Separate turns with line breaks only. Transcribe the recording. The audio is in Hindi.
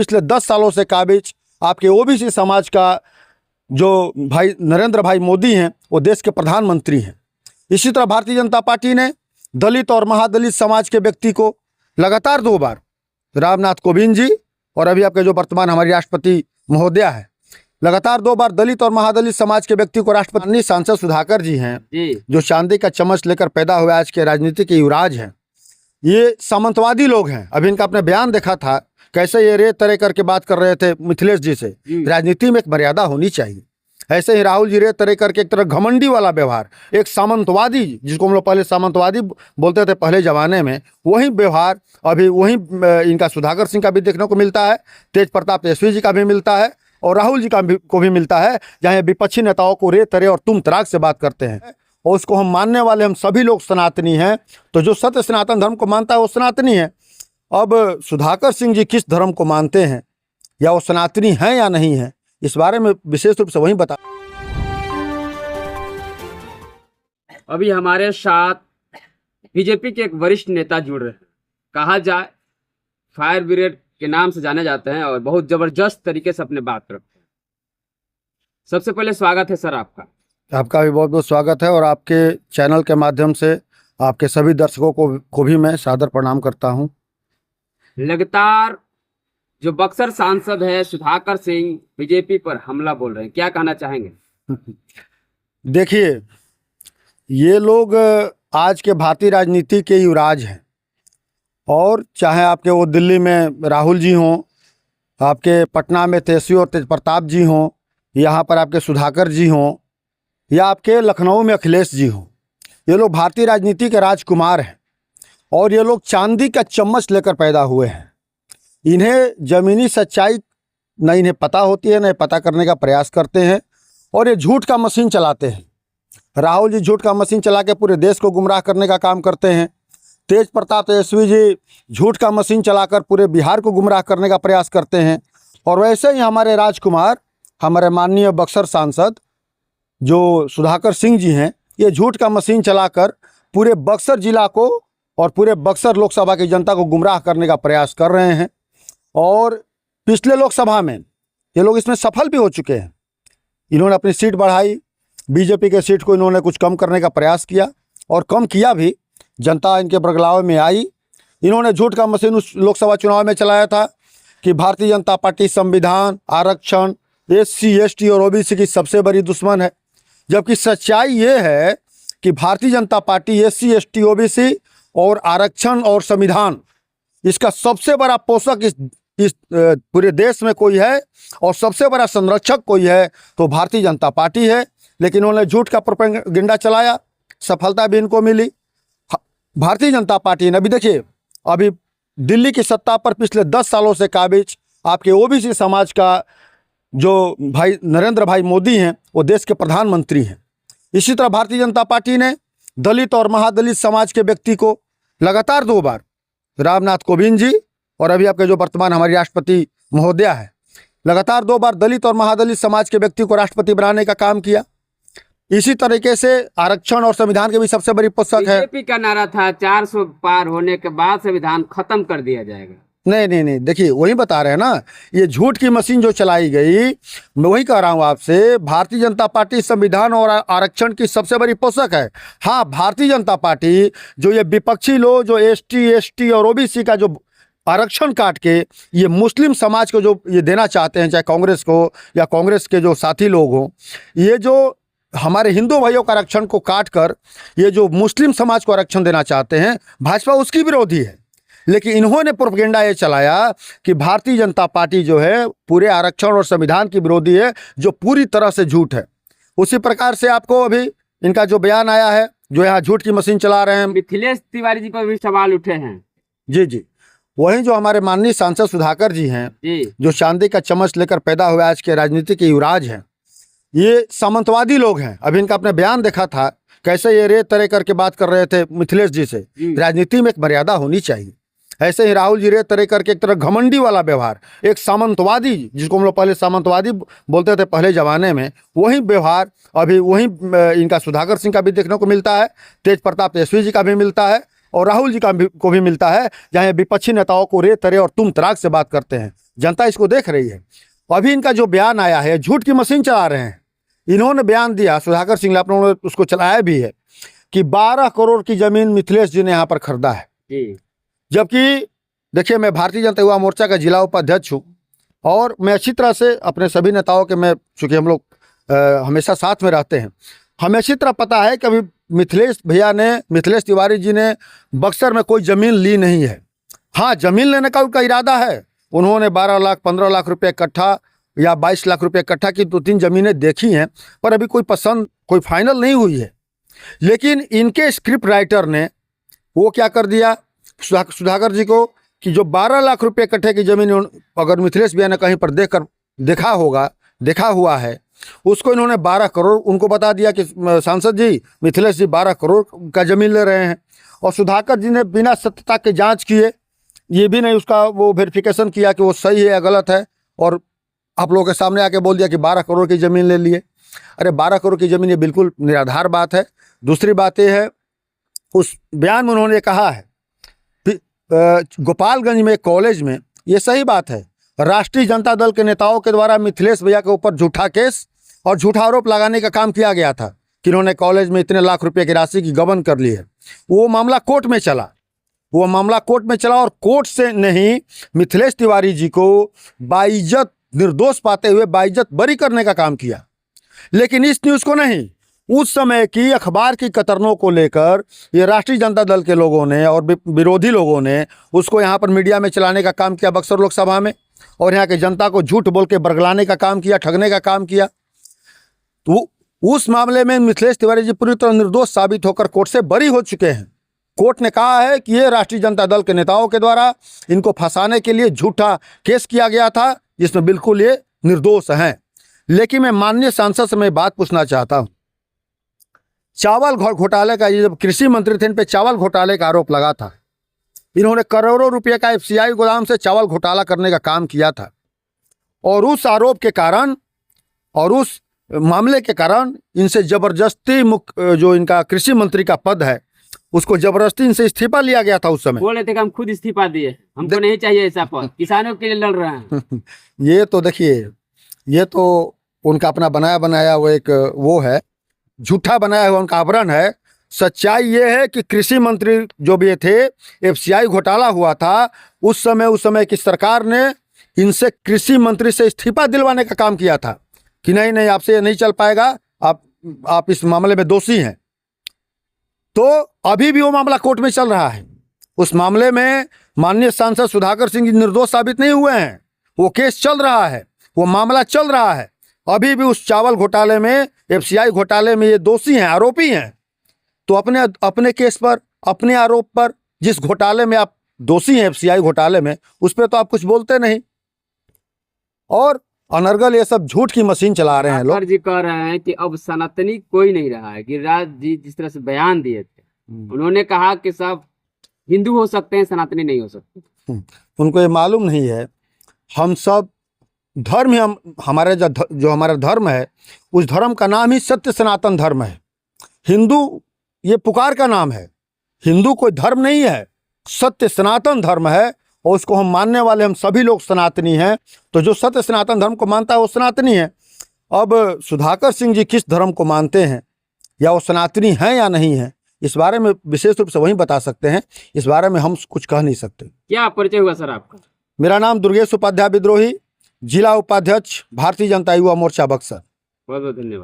पिछले 10 सालों से काबिज आपके ओबीसी समाज का जो भाई नरेंद्र भाई मोदी हैं वो देश के प्रधानमंत्री हैं। इसी तरह भारतीय जनता पार्टी ने दलित और महादलित समाज के व्यक्ति को लगातार 2 बार रामनाथ कोविंद जी और अभी आपके जो वर्तमान हमारी राष्ट्रपति महोदया है, लगातार 2 बार दलित और महादलित समाज के व्यक्ति को राष्ट्रपति सांसद सुधाकर जी हैं जो चांदी का चम्मच लेकर पैदा हुए आज के राजनीति के युवराज हैं। ये सामंतवादी लोग हैं। अभी इनका आपने बयान देखा था कैसे ये रे तरे करके बात कर रहे थे मिथिलेश जी से। राजनीति में एक मर्यादा होनी चाहिए। ऐसे ही राहुल जी रे तरे करके एक तरह घमंडी वाला व्यवहार, एक सामंतवादी जिसको हम लोग पहले सामंतवादी बोलते थे पहले ज़माने में, वही व्यवहार अभी वही इनका सुधाकर सिंह का भी देखने को मिलता है, तेज प्रताप तेजस्वी जी का भी मिलता है और राहुल जी को भी मिलता है, जहाँ विपक्षी नेताओं को रे तरे और तुम तराक से बात करते हैं। और उसको हम मानने वाले हम सभी लोग सनातनी हैं। तो जो सत्य सनातन धर्म को मानता है वो सनातनी है। अब सुधाकर सिंह जी किस धर्म को मानते हैं या वो सनातनी हैं या नहीं है, इस बारे में विशेष रूप से वही बता।
अभी हमारे साथ बीजेपी के एक वरिष्ठ नेता जुड़ रहे हैं, कहा जाए फायर ब्रिगेड के नाम से जाने जाते हैं और बहुत जबरदस्त तरीके से अपने बात रखते हैं। सबसे पहले स्वागत है सर आपका।
आपका भी बहुत बहुत स्वागत है और आपके चैनल के माध्यम से आपके सभी दर्शकों को भी मैं सादर प्रणाम करता हूं।
लगातार जो बक्सर सांसद है सुधाकर सिंह बीजेपी पर हमला बोल रहे हैं, क्या कहना चाहेंगे?
देखिए, ये लोग आज के भारतीय राजनीति के युवराज हैं और चाहे आपके वो दिल्ली में राहुल जी हों, आपके पटना में तेजस्वी और तेज प्रताप जी हों, यहाँ पर आपके सुधाकर जी हों या आपके लखनऊ में अखिलेश जी हों, ये लोग भारतीय राजनीति के राजकुमार हैं और ये लोग चांदी का चम्मच लेकर पैदा हुए हैं। इन्हें ज़मीनी सच्चाई न इन्हें पता होती है, न पता करने का प्रयास करते हैं और ये झूठ का मशीन चलाते हैं। राहुल जी झूठ का मशीन चला के पूरे देश को गुमराह करने का काम करते हैं। तेज प्रताप तेजस्वी जी झूठ का मशीन चलाकर पूरे बिहार को गुमराह करने का प्रयास करते हैं। और वैसे ही हमारे राजकुमार, हमारे माननीय बक्सर सांसद जो सुधाकर सिंह जी हैं, ये झूठ का मशीन चलाकर पूरे बक्सर जिला को और पूरे बक्सर लोकसभा की जनता को गुमराह करने का प्रयास कर रहे हैं। और पिछले लोकसभा में ये लोग इसमें सफल भी हो चुके हैं। इन्होंने अपनी सीट बढ़ाई, बीजेपी के सीट को इन्होंने कुछ कम करने का प्रयास किया और कम किया भी, जनता इनके बरगलाव में आई। इन्होंने झूठ का मशीन उस लोकसभा चुनाव में चलाया था कि भारतीय जनता पार्टी संविधान, आरक्षण, SC, ST और OBC की सबसे बड़ी दुश्मन है, जबकि सच्चाई ये है कि Bharatiya Janata party SC, ST, OBC और आरक्षण और संविधान इसका सबसे बड़ा पोषक इस पूरे देश में कोई है और सबसे बड़ा संरक्षक कोई है तो भारतीय जनता पार्टी है। लेकिन उन्होंने झूठ का प्रोपेगेंडा चलाया, सफलता भी इनको मिली। भारतीय जनता पार्टी ने अभी देखिए, अभी दिल्ली की सत्ता पर पिछले 10 सालों से काबिज आपके OBC समाज का जो भाई नरेंद्र भाई मोदी हैं वो देश के प्रधानमंत्री हैं। इसी तरह भारतीय जनता पार्टी ने दलित और महादलित समाज के व्यक्ति को लगातार 2 बार रामनाथ कोविंद जी और अभी आपके जो वर्तमान हमारी राष्ट्रपति महोदया है, लगातार 2 बार दलित और महादलित समाज के व्यक्ति को राष्ट्रपति बनाने का काम किया। इसी तरीके से आरक्षण और संविधान के भी सबसे बड़ी पुस्तक है।
बीजेपी का नारा था 400 पार होने के बाद संविधान खत्म कर दिया जाएगा।
नहीं, देखिए वही बता रहे हैं ना, ये झूठ की मशीन जो चलाई गई, मैं वही कह रहा हूँ आपसे। भारतीय जनता पार्टी संविधान और आरक्षण की सबसे बड़ी पोषक है। हाँ, भारतीय जनता पार्टी जो ये विपक्षी लोग जो ST, ST और OBC का जो आरक्षण काट के ये मुस्लिम समाज को जो ये देना चाहते हैं, चाहे कांग्रेस को या कांग्रेस के जो साथी लोग हों, ये जो हमारे हिंदू भाइयों का आरक्षण को काट कर ये जो मुस्लिम समाज को आरक्षण देना चाहते हैं, भाजपा उसकी विरोधी है। लेकिन इन्होंने प्रोपेगेंडा ये चलाया कि भारतीय जनता पार्टी जो है पूरे आरक्षण और संविधान की विरोधी है, जो पूरी तरह से झूठ है। उसी प्रकार से आपको अभी इनका जो बयान आया है, जो यहाँ झूठ की मशीन चला रहे हैं,
मिथिलेश तिवारी जी पर भी सवाल उठे हैं।
जी, वही जो हमारे माननीय सांसद सुधाकर जी हैं जो चांदी का चम्मच लेकर पैदा हुए आज के राजनीति के युवराज हैं, ये सामंतवादी लोग हैं। अभी इनका आपने बयान देखा था कैसे ये रे तरे करके बात कर रहे थे मिथिलेश जी से। राजनीति में एक मर्यादा होनी चाहिए। ऐसे ही राहुल जी रे तरे करके एक तरह घमंडी वाला व्यवहार, एक सामंतवादी जिसको हम लोग पहले सामंतवादी बोलते थे पहले ज़माने में, वही व्यवहार अभी वही इनका सुधाकर सिंह का भी देखने को मिलता है, तेज प्रताप तेजस्वी जी का भी मिलता है और राहुल जी को भी मिलता है, जहाँ विपक्षी नेताओं को रे तरे और तुम तराक से बात करते हैं। जनता इसको देख रही है। अभी इनका जो बयान आया है, झूठ की मशीन चला रहे हैं। इन्होंने बयान दिया, सुधाकर सिंह आप लोगों ने उसको चलाया भी है, कि 12 करोड़ की ज़मीन मिथिलेश जी ने यहाँ पर खरीदा है।
जी।
जबकि देखिए, मैं भारतीय जनता युवा मोर्चा का जिला उपाध्यक्ष हूँ और मैं अच्छी तरह से अपने सभी नेताओं के, मैं चूँकि हम लोग हमेशा साथ में रहते हैं, हमें अच्छी तरह पता है कि अभी मिथिलेश तिवारी जी ने बक्सर में कोई ज़मीन ली नहीं है। हाँ, ज़मीन लेने का उनका इरादा है। उन्होंने 12 लाख 15 लाख रुपए इकट्ठा या 22 लाख रुपए इकट्ठा की 2-3 ज़मीनें देखी हैं, पर अभी कोई फाइनल नहीं हुई है। लेकिन इनके स्क्रिप्ट राइटर ने वो क्या कर दिया सुधाकर जी को, कि जो 12 लाख रुपए इकट्ठे की ज़मीन अगर मिथिलेश भैया ने कहीं पर देखा हुआ है, उसको इन्होंने 12 करोड़ उनको बता दिया कि सांसद जी, मिथिलेश जी 12 करोड़ का ज़मीन ले रहे हैं। और सुधाकर जी ने बिना सत्यता के जांच किए, ये भी नहीं उसका वो वेरिफिकेशन किया कि वो सही है या गलत है, और आप लोगों के सामने आके बोल दिया कि 12 करोड़ की ज़मीन ले लिए। अरे 12 करोड़ की ज़मीन, ये बिल्कुल निराधार बात है। दूसरी बात ये है, उस बयान में उन्होंने कहा है गोपालगंज में कॉलेज में, ये सही बात है, राष्ट्रीय जनता दल के नेताओं के द्वारा मिथिलेश भैया के ऊपर झूठा केस और झूठा आरोप लगाने का काम किया गया था कि इन्होंने कॉलेज में इतने लाख रुपए की राशि की गबन कर ली है। वो मामला कोर्ट में चला और कोर्ट से नहीं, मिथिलेश तिवारी जी को बाइज्जत, निर्दोष पाते हुए बाइज्जत बरी करने का काम किया। लेकिन इस न्यूज़ को नहीं, उस समय की अखबार की कतरनों को लेकर ये राष्ट्रीय जनता दल के लोगों ने और विरोधी लोगों ने उसको यहाँ पर मीडिया में चलाने का काम किया, बक्सर लोकसभा में, और यहाँ की जनता को झूठ बोल के बरगलाने का काम किया, ठगने का काम किया। तो उस मामले में मिथिलेश तिवारी जी पूरी तरह निर्दोष साबित होकर कोर्ट से बरी हो चुके हैं। कोर्ट ने कहा है कि ये राष्ट्रीय जनता दल के नेताओं के द्वारा इनको फंसाने के लिए झूठा केस किया गया था, जिसमें बिल्कुल ये निर्दोष हैं। लेकिन मैं माननीय सांसद से मैं बात पूछना चाहता हूँ, चावल घोटाले का, ये जब कृषि मंत्री थे, इन पे चावल घोटाले का आरोप लगा था। इन्होंने करोड़ों रुपए का FCI गोदाम से चावल घोटाला करने का काम किया था, और उस आरोप के कारण और उस मामले के कारण इनसे जबरदस्ती जो इनका कृषि मंत्री का पद है, उसको जबरदस्ती इनसे इस्तीफा लिया गया था। उस समय
बोले थे कि हम खुद इस्तीफा दिए, हमको नहीं चाहिए ऐसा पद, किसानों के लिए लड़ रहे हैं।
ये तो देखिए, ये तो उनका अपना बनाया वो एक वो है, झूठा बनाया हुआ उनका आवरण है। सच्चाई ये है कि कृषि मंत्री जो भी थे, FCI घोटाला हुआ था, उस समय की सरकार ने इनसे कृषि मंत्री से इस्तीफा दिलवाने का काम किया था कि नहीं आपसे ये नहीं चल पाएगा, आप इस मामले में दोषी हैं। तो अभी भी वो मामला कोर्ट में चल रहा है। उस मामले में माननीय सांसद सुधाकर सिंह जी निर्दोष साबित नहीं हुए हैं। वो केस चल रहा है, वो मामला चल रहा है। अभी भी उस चावल घोटाले में, FCI घोटाले में ये दोषी हैं, आरोपी हैं। तो अपने केस पर, अपने आरोप पर, जिस घोटाले में आप दोषी हैं, FCI घोटाले में, उस पर तो आप कुछ बोलते नहीं, और अनर्गल ये सब झूठ की मशीन चला रहे हैं लोग।
जी कह रहे हैं कि अब सनातनी कोई नहीं रहा है। गिरिराज जी जिस तरह से बयान दिए थे, उन्होंने कहा कि सब हिंदू हो सकते हैं, सनातनी नहीं हो सकते।
उनको ये मालूम नहीं है, हम सब धर्म ही, हमारे जो हमारा धर्म है, उस धर्म का नाम ही सत्य सनातन धर्म है। हिंदू ये पुकार का नाम है। हिंदू कोई धर्म नहीं है, सत्य सनातन धर्म है, और उसको हम मानने वाले हम सभी लोग सनातनी हैं। तो जो सत्य सनातन धर्म को मानता है वो सनातनी है। अब सुधाकर सिंह जी किस धर्म को मानते हैं, या वो सनातनी हैं या नहीं है, इस बारे में विशेष रूप से वही बता सकते हैं। इस बारे में हम कुछ कह नहीं सकते।
क्या परिचय हुआ सर आपका?
मेरा नाम दुर्गेश उपाध्याय विद्रोही, जिला उपाध्यक्ष, भारतीय जनता युवा मोर्चा बक्सर।
बहुत बहुत धन्यवाद।